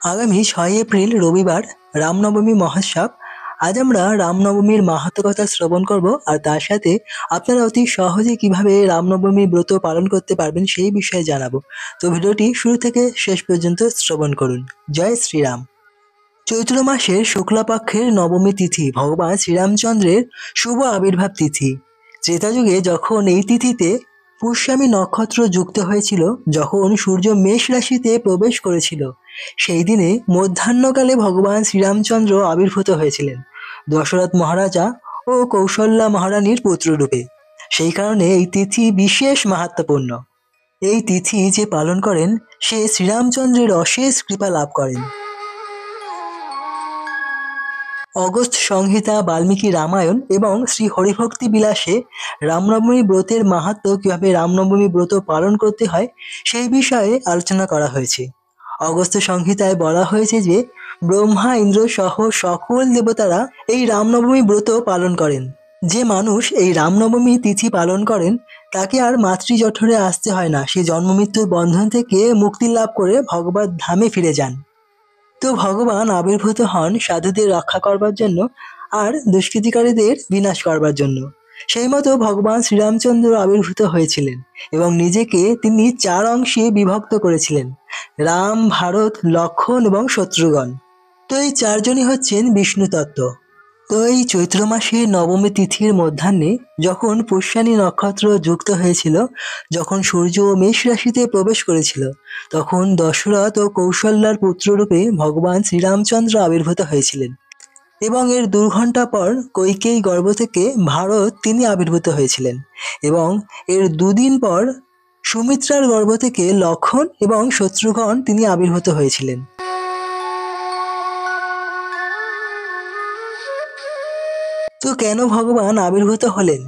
আগামী ৬ এপ্রিল রবিবার রামনবমী মহোৎসব। আজ আমরা রামনবমীর মাহাত্ম্য কথা শ্রবণ করব, আর তার সাথে আপনারা অতি সহজে কিভাবে রামনবমী ব্রত পালন করতে পারবেন সেই বিষয়ে জানাবো। তো ভিডিওটি শুরু থেকে শেষ পর্যন্ত শ্রবণ করুন। জয় শ্রীরাম। চৈত্র মাসের শুক্লাপক্ষের নবমী তিথি ভগবান শ্রীরামচন্দ্রের শুভ আবির্ভাব তিথি। ত্রেতা যুগে যখন এই তিথিতে পুষ্যামী নক্ষত্র যুক্ত হয়েছিল, যখন সূর্য মেষ রাশিতে প্রবেশ করেছিল, সেই দিনে মধ্যাহ্নকালে ভগবান শ্রীরামচন্দ্র আবির্ভূত হয়েছিলেন দশরথ মহারাজা ও কৌশল্যা মহারানীর পুত্ররূপে। সেই কারণে এই তিথি বিশেষ মাহাত্ম্যপূর্ণ। এই তিথি যে পালন করেন সে শ্রীরামচন্দ্রের অশেষ কৃপা লাভ করেন। অগস্ত্য সংহিতা, বাল্মীকি রামায়ণ এবং শ্রী হরিভক্তি বিলাসে রামনবমী ব্রতের মাহাত্ম্য, কিভাবে রামনবমী ব্রত পালন করতে হয় সেই বিষয়ে আলোচনা করা হয়েছে। অগস্ত্য সংহিতায় বলা হয়েছে যে ব্রহ্মা, ইন্দ্র সহ সকল দেবতারা এই রামনবমী ব্রত পালন করেন। যে মানুষ এই রামনবমী তিথি পালন করেন তাকে আর মাতৃজঠরে আসতে হয় না, সে জন্মমৃত্যুর বন্ধন থেকে মুক্তি লাভ করে ভগবত ধামে ফিরে যান। তো ভগবান আবির্ভূত হন সাধুদের রক্ষা করবার জন্য আর দুষ্কৃতিকারীদের বিনাশ করবার জন্য। সেই মতো ভগবান শ্রীরামচন্দ্র আবির্ভূত হয়েছিলেন এবং নিজেকে তিনি 4 অংশে বিভক্ত করেছিলেন: রাম, ভারত, লক্ষ্মণ এবং শত্রুঘ্ন। তো এই 4 জনই হচ্ছেন বিষ্ণু তত্ত্ব। তো এই চৈত্র মাসের নবমী তিথির মধ্যাহ্নে যখন পুষ্যানী নক্ষত্র যুক্ত হয়েছিল, যখন সূর্য মেষ রাশিতে প্রবেশ করেছিল, তখন দশরথ ও কৌশল্যার পুত্ররূপে ভগবান শ্রীরামচন্দ্র আবির্ভূত হয়েছিলেন। এবং এর 2 ঘন্টা পর কইকেয়ী গর্ভ থেকে ভারত তিনি আবির্ভূত হয়েছিলেন। এবং এর 2 দিন পর সুমিত্রার গর্ভ থেকে লক্ষ্মণ এবং শত্রুঘ্ন তিনি আবির্ভূত হয়েছিলেন। তো কেন ভগবান আবির্ভূত হলেন?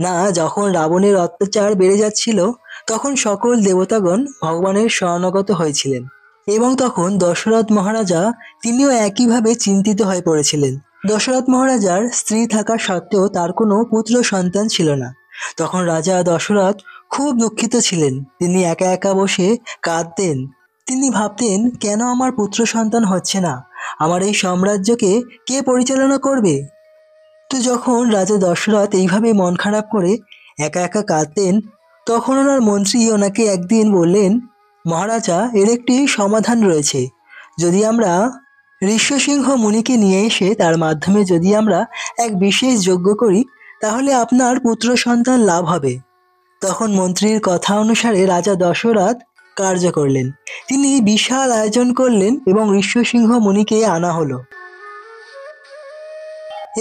না, যখন রাবণের অত্যাচার বেড়ে যাচ্ছিল, তখন সকল দেবতাগণ ভগবানের শরণাগত হয়েছিলেন। এবং তখন দশরথ মহারাজা তিনিও একইভাবে চিন্তিত হয়ে পড়েছিলেন। দশরথ মহারাজার স্ত্রী থাকা সত্ত্বেও তার কোনো পুত্র সন্তান ছিল না। তখন রাজা দশরথ খুব দুঃখিত ছিলেন। তিনি একা একা বসে কাঁদতেন। তিনি ভাবতেন, কেন আমার পুত্র সন্তান হচ্ছে না? আমার এই সাম্রাজ্যকে কে পরিচালনা করবে? তো যখন রাজা দশরথ এইভাবে মন খারাপ করে একা একা কাঁদতেন, তখন ওনার মন্ত্রী ওনাকে একদিন বললেন, মহারাজা, এর একটি সমাধান রয়েছে। যদি আমরা ঋষ্যসিংহ মুনিকে নিয়ে এসে তার মাধ্যমে যদি আমরা এক বিশেষ যজ্ঞ করি, তাহলে আপনার পুত্র সন্তান লাভ হবে। তখন মন্ত্রীর কথা অনুসারে রাজা দশরথ কার্য করলেন। তিনি বিশাল আয়োজন করলেন এবং ঋষ্যসিংহ মুনিকে আনা হলো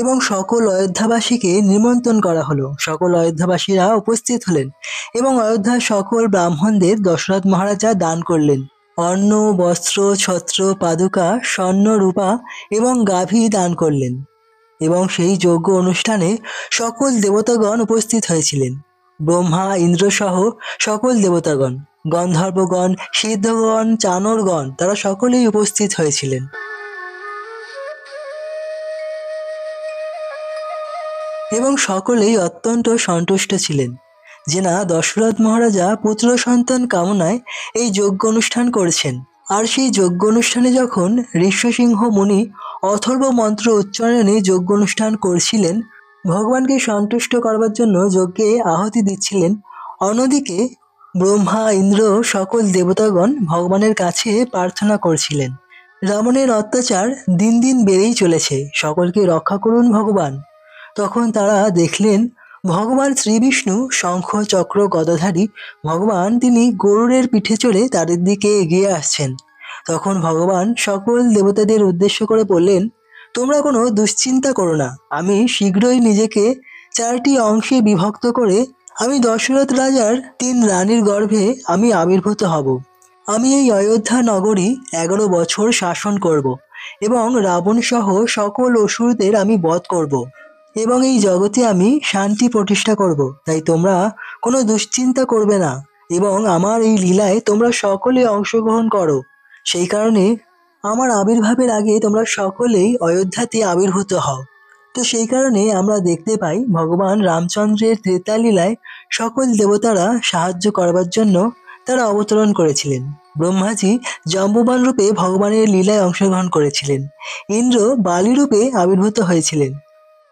এবং সকল অযোধ্যাবাসীকে নিমন্ত্রণ করা হলো। সকল অযোধ্যাবাসীরা উপস্থিত হলেন এবং অযোধ্যার সকল ব্রাহ্মণদের দশরথ মহারাজা দান করলেন। অন্ন, বস্ত্র, ছত্র, পাদুকা, স্বর্ণ, রূপা এবং গাভী দান করলেন। এবং সেই যজ্ঞ অনুষ্ঠানে সকল দেবতাগণ উপস্থিত হয়েছিলেন। ব্রহ্মা, ইন্দ্র সহ সকল দেবতাগণ, গন্ধর্বগণ, সিদ্ধগণ, চানরগণ, তারা সকলেই উপস্থিত হয়েছিলেন। এবং সকলেই অত্যন্ত সন্তুষ্ট ছিলেন যে না, দশরথ মহারাজা পুত্র সন্তান কামনায় এই যজ্ঞ অনুষ্ঠান করেছেন। আর সেই যজ্ঞ অনুষ্ঠানে যখন ঋষ্যসিংহ মুনি অথর্ব মন্ত্র উচ্চারণে যজ্ঞ অনুষ্ঠান করছিলেন, ভগবানকে সন্তুষ্ট করবার জন্য যজ্ঞে আহুতি দিচ্ছিলেন, অন্যদিকে ব্রহ্মা, ইন্দ্র, সকল দেবতাগণ ভগবানের কাছে প্রার্থনা করছিলেন, রাবণের অত্যাচার দিন দিন বেড়েই চলেছে, সকলকে রক্ষা করুন ভগবান। তখন তারা দেখলেন ভগবান শ্রীবিষ্ণু শঙ্খ, চক্র, গদাধারী ভগবান তিনি গরুড়ের পিঠে চড়ে তাদের দিকে এগিয়ে আসছেন। তখন ভগবান সকল দেবতাদের উদ্দেশ্য করে বললেন, তোমরা কোনো দুশ্চিন্তা করো না, আমি শীঘ্রই নিজেকে 4টি অংশে বিভক্ত করে আমি দশরথ রাজার 3 রানীর গর্ভে আমি আবির্ভূত হব। আমি এই অযোধ্যা নগরী 11 বছর শাসন করব এবং রাবণ সহ সকল অসুরদের আমি বধ করব এবং এই জগতে আমি শান্তি প্রতিষ্ঠা করব। তাই তোমরা কোনো দুশ্চিন্তা করবে না এবং আমার এই লীলায় তোমরা সকলে অংশগ্রহণ করো। সেই কারণে আমার আবির্ভাবের আগে তোমরা সকলেই অযোধ্যাতে আবির্ভূত হও। তো সেই কারণে আমরা দেখতে পাই ভগবান রামচন্দ্রের ত্রেতা লীলায় সকল দেবতারা সাহায্য করবার জন্য তারা অবতরণ করেছিলেন। ব্রহ্মাজি জাম্বুবান রূপে ভগবানের লীলায় অংশগ্রহণ করেছিলেন। ইন্দ্র বালি রূপে আবির্ভূত হয়েছিলেন।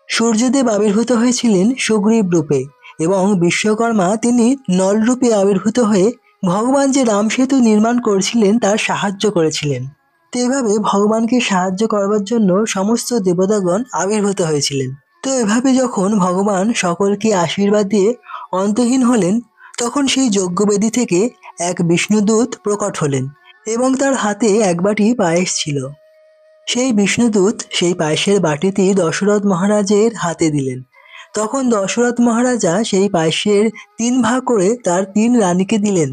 সূর্যদেব আবির্ভূত হয়েছিলেন সুগ্রীব রূপে এবং বিশ্বকর্মা তিনি নল রূপে আবির্ভূত হয়ে ভগবান যে রাম সেতু নির্মাণ করছিলেন তার সাহায্য করেছিলেন। তো এভাবে ভগবানকে সাহায্য করবার জন্য সমস্ত দেবতাগণ আবির্ভূত হয়েছিলেন। তো এভাবে যখন ভগবান সকলকে আশীর্বাদ দিয়ে অন্তহীন হলেন, তখন সেই যজ্ঞবেদী থেকে এক বিষ্ণুদূত প্রকট হলেন এবং তার হাতে এক বাটি পায়েস ছিল। সেই বিষ্ণুদূত সেই পায়েসের বাটিটি দশরথ মহারাজের হাতে দিলেন। তখন দশরথ মহারাজা সেই পায়েসের ৩ ভাগ করে তার ৩ রানীকে দিলেন।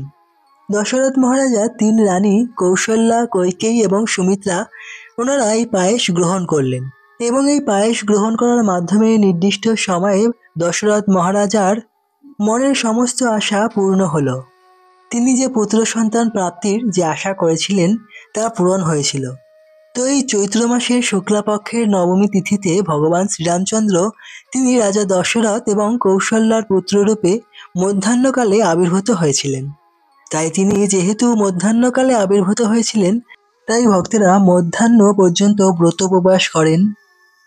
দশরথ মহারাজা ৩ রানী কৌশল্যা, কইকেয়ী এবং সুমিত্রা ওনারা এই পায়েস গ্রহণ করলেন এবং এই পায়েস গ্রহণ করার মাধ্যমে নির্দিষ্ট সময়ে দশরথ মহারাজার মনের সমস্ত আশা পূর্ণ হলো। তিনি যে পুত্র সন্তান প্রাপ্তির যে আশা করেছিলেন তা পূরণ হয়েছিল। তো এই চৈত্র মাসের শুক্লাপক্ষের নবমী তিথিতে ভগবান শ্রীরামচন্দ্র তিনি রাজা দশরথ এবং কৌশল্যার পুত্ররূপে মধ্যাহ্নকালে আবির্ভূত হয়েছিলেন। তাই তিনি যেহেতু মধ্যাহ্নকালে আবির্ভূত হয়েছিলেন, তাই ভক্তেরা মধ্যাহ্ন পর্যন্ত ব্রত উপবাস করেন।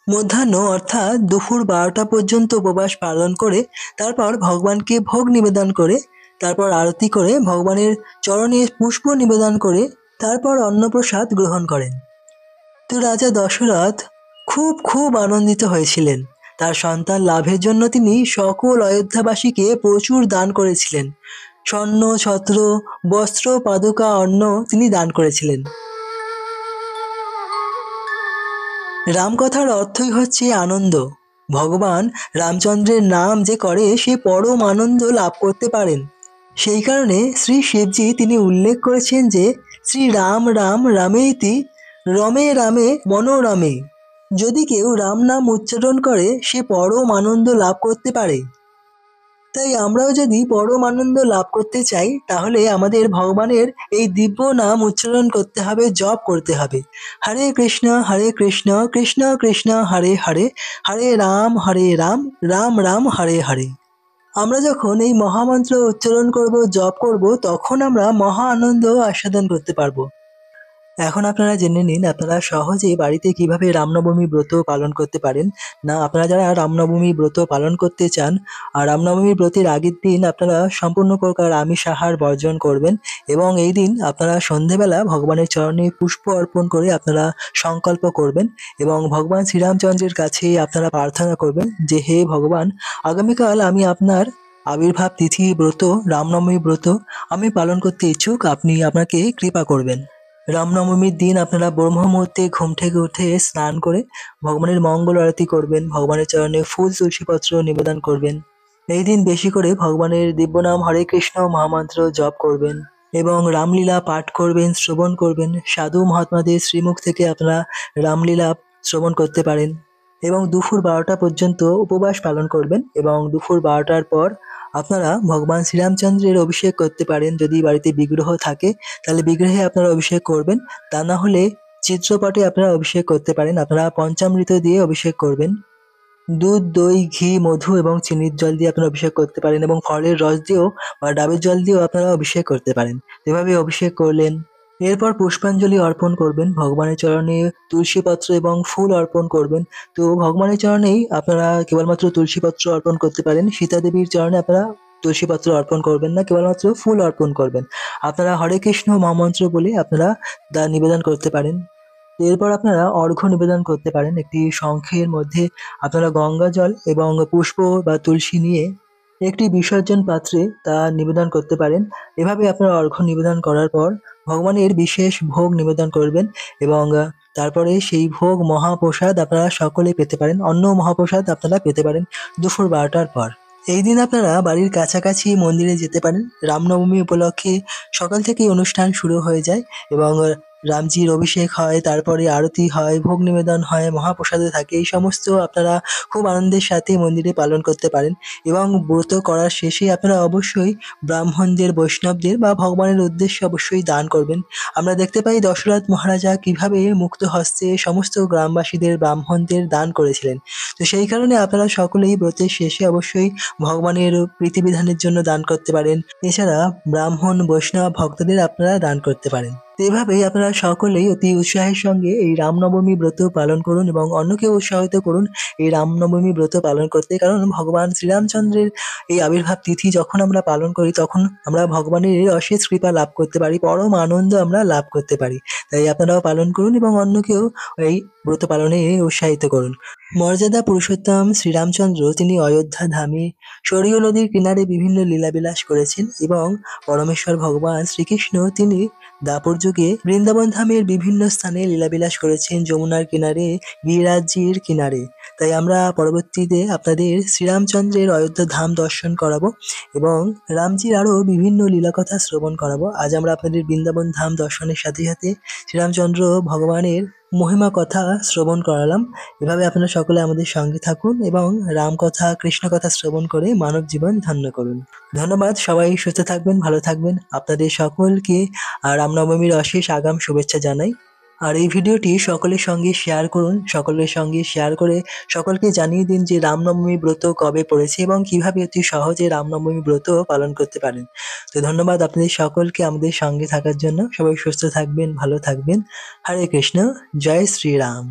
মধ্যাহ্ন অর্থাৎ দুপুর 12টা পর্যন্ত উপবাস পালন করে তারপর ভগবানকে ভোগ নিবেদন করে, তারপর আরতি করে ভগবানের চরণে পুষ্প নিবেদন করে তারপর অন্নপ্রসাদ গ্রহণ করেন। তো রাজা দশরথ খুব আনন্দিত হয়েছিলেন। তার সন্তান লাভের জন্য তিনি সকল অযোধ্যাবাসীকে প্রচুর দান করেছিলেন। স্বর্ণ, ছত্র, বস্ত্র, পাদুকা, অন্ন তিনি দান করেছিলেন। রামকথার অর্থই হচ্ছে আনন্দ। ভগবান রামচন্দ্রের নাম যে করে সে পরম আনন্দ লাভ করতে পারেন। সেই কারণে শ্রী শিবজি তিনি উল্লেখ করেছেন যে শ্রী রাম রাম রামেইতি রমে রামে মনোরমে। যদি কেউ রাম নাম উচ্চারণ করে সে পরম আনন্দ লাভ করতে পারে। তাই আমরাও যদি পরম আনন্দ লাভ করতে চাই তাহলে আমাদের ভগবানের এই দিব্য নাম উচ্চারণ করতে হবে, জপ করতে হবে। হরে কৃষ্ণ কৃষ্ণ কৃষ্ণ হরে হরে, হরে রাম রাম রাম হরে হরে। আমরা যখন এই মহামন্ত্র উচ্চারণ করব, জপ করব, তখন আমরা মহা আনন্দ আস্বাদন করতে পারবো। এখন আপনারা জেনে নিন আপনারা সহজে বাড়িতে কিভাবে রামনবমী ব্রত পালন করতে পারেন। না, আপনারা যারা রামনবমী ব্রত পালন করতে চান আর রামনবমী ব্রতের আগের দিন আপনারা সম্পূর্ণ প্রকার আমিষ আহার বর্জন করবেন এবং এই দিন আপনারা সন্ধেবেলা ভগবানের চরণে পুষ্প অর্পণ করে আপনারা সংকল্প করবেন এবং ভগবান শ্রীরামচন্দ্রের কাছে আপনারা প্রার্থনা করবেন যে হে ভগবান, আগামীকাল আমি আপনার আবির্ভাব তিথি ব্রত রামনবমী ব্রত আমি পালন করতে ইচ্ছুক, আপনি আপনাকে কৃপা করবেন। রামনবমীর দিন আপনারা ব্রহ্ম মুহূর্তে ঘুম থেকে উঠে স্নান করে ভগবানের মঙ্গল আরতি করবেন, ভগবানের চরণে ফুল তুলসীপত্র নিবেদন করবেন। এই দিন বেশি করে ভগবানের দিব্যনাম হরে কৃষ্ণ মহামন্ত্র জপ করবেন এবং রামলীলা পাঠ করবেন, শ্রবণ করবেন। সাধু মহাত্মাদের শ্রীমুখ থেকে আপনারা রামলীলা শ্রবণ করতে পারেন এবং দুপুর 12টা পর্যন্ত উপবাস পালন করবেন এবং দুপুর 12টার পর আপনারা ভগবান শ্রীরামচন্দ্রের অভিষেক করতে পারেন। যদি বাড়িতে বিগ্রহ থাকে তাহলে বিগ্রহে আপনারা অভিষেক করবেন, তা না হলে চিত্রপটে আপনারা অভিষেক করতে পারেন। আপনারা পঞ্চামৃত দিয়ে অভিষেক করবেন। দুধ, দই, ঘি, মধু এবং চিনির জল দিয়ে আপনারা অভিষেক করতে পারেন এবং ফলের রস দিয়েও বা ডাবের জল দিয়েও আপনারা অভিষেক করতে পারেন। এভাবে অভিষেক করলেন। এরপর পুষ্পাঞ্জলি অর্পণ করবেন, ভগবানের চরণে তুলসীপত্র এবং ফুল অর্পণ করবেন। তো ভগবানের চরণেই আপনারা কেবলমাত্র তুলসীপত্র অর্পণ করতে পারেন। সীতা দেবীর চরণে আপনারা তুলসীপত্র অর্পণ করবেন না, কেবলমাত্র ফুল অর্পণ করবেন। আপনারা হরে কৃষ্ণ মহামন্ত্র বলে আপনারা তা নিবেদন করতে পারেন। এরপর আপনারা অর্ঘ্য নিবেদন করতে পারেন। একটি শঙ্খের মধ্যে আপনারা গঙ্গা জল এবং পুষ্প বা তুলসী নিয়ে একটি বিসর্জন পাত্রে তা নিবেদন করতে পারেন। এভাবে আপনারা অর্ঘ্য নিবেদন করার পর ভগবানের বিশেষ ভোগ নিবেদন করবেন এবং তারপরে সেই ভোগ মহাপ্রসাদ আপনারা সকলে পেতে পারেন। অন্য মহাপ্রসাদ আপনারা পেতে পারেন দুপুর 12টার পর। এই দিন আপনারা বাড়ির কাছাকাছি মন্দিরে যেতে পারেন। রামনবমী উপলক্ষে সকাল থেকেই অনুষ্ঠান শুরু হয়ে যায় এবং রামজির অভিষেক হয়, তারপরে আরতি হয়, ভোগ নিবেদন হয়, মহাপ্রসাদও থাকে। এই সমস্ত আপনারা খুব আনন্দের সাথে মন্দিরে পালন করতে পারেন এবং ব্রত করার শেষে আপনারা অবশ্যই ব্রাহ্মণদের, বৈষ্ণবদের বা ভগবানের উদ্দেশ্যে অবশ্যই দান করবেন। আমরা দেখতে পাই দশরথ মহারাজা কিভাবে মুক্ত হস্তে সমস্ত গ্রামবাসীদের, ব্রাহ্মণদের দান করেছিলেন। তো সেই কারণে আপনারা সকলেই ব্রতের শেষে অবশ্যই ভগবানের প্রীতিবিধানের জন্য দান করতে পারেন। এছাড়া ব্রাহ্মণ, বৈষ্ণব ভক্তদের আপনারা দান করতে পারেন। তো এভাবেই আপনারা সকলেই অতি উৎসাহের সঙ্গে এই রামনবমী ব্রত পালন করুন এবং অন্যকেও উৎসাহিত করুন এই রামনবমী ব্রত পালন করতে। কারণ ভগবান শ্রীরামচন্দ্রের এই আবির্ভাব তিথি যখন আমরা পালন করি তখন আমরা ভগবানের অশেষ কৃপা লাভ করতে পারি, পরম আনন্দ আমরা লাভ করতে পারি। তাই আপনারাও পালন করুন এবং অন্যকেও এই ব্রত পালনে উৎসাহিত করুন। মর্যাদা পুরুষোত্তম শ্রীরামচন্দ্র তিনি অযোধ্যা ধামে সরয়ূ নদীর কিনারে বিভিন্ন লীলাবিলাস করেছেন এবং পরমেশ্বর ভগবান শ্রীকৃষ্ণ তিনি দ্বাপর যুগে বৃন্দাবন ধামের বিভিন্ন স্থানে লীলাবিলাস করেছেন, যমুনার কিনারে, গিরিরাজজির কিনারে। তাই আমরা পরবর্তীতে আপনাদের শ্রীরামচন্দ্রের অযোধ্যা ধাম দর্শন করাবো এবং রামজির আরও বিভিন্ন লীলাকথা শ্রবণ করাবো। আজ আমরা আপনাদের বৃন্দাবন ধাম দর্শনের সাথে সাথে শ্রীরামচন্দ্র ভগবানের মহিমা কথা শ্রবণ করালাম। এভাবে আপনারা সকলে আমাদের সঙ্গে থাকুন এবং রাম কথা, কৃষ্ণ কথা শ্রবণ করে মানব জীবন ধন্য করুন। ধন্যবাদ। সবাই সুস্থ থাকবেন, ভালো থাকবেন। আপনাদের সকলকে রামনবমীর অশেষ আগাম শুভেচ্ছা জানাই। আর এই ভিডিওটি সকলের সঙ্গে শেয়ার করুন, সকলের সঙ্গে শেয়ার করে সকলকে জানিয়ে দিন যে রামনবমী ব্রত কবে পড়েছে এবং কিভাবে অতি সহজে রামনবমী ব্রত পালন করতে পারেন। তো ধন্যবাদ আপনাদের সকলকে আমাদের সঙ্গে থাকার জন্য। সবাই সুস্থ থাকবেন, ভালো থাকবেন। হরে কৃষ্ণ, জয় শ্রীরাম।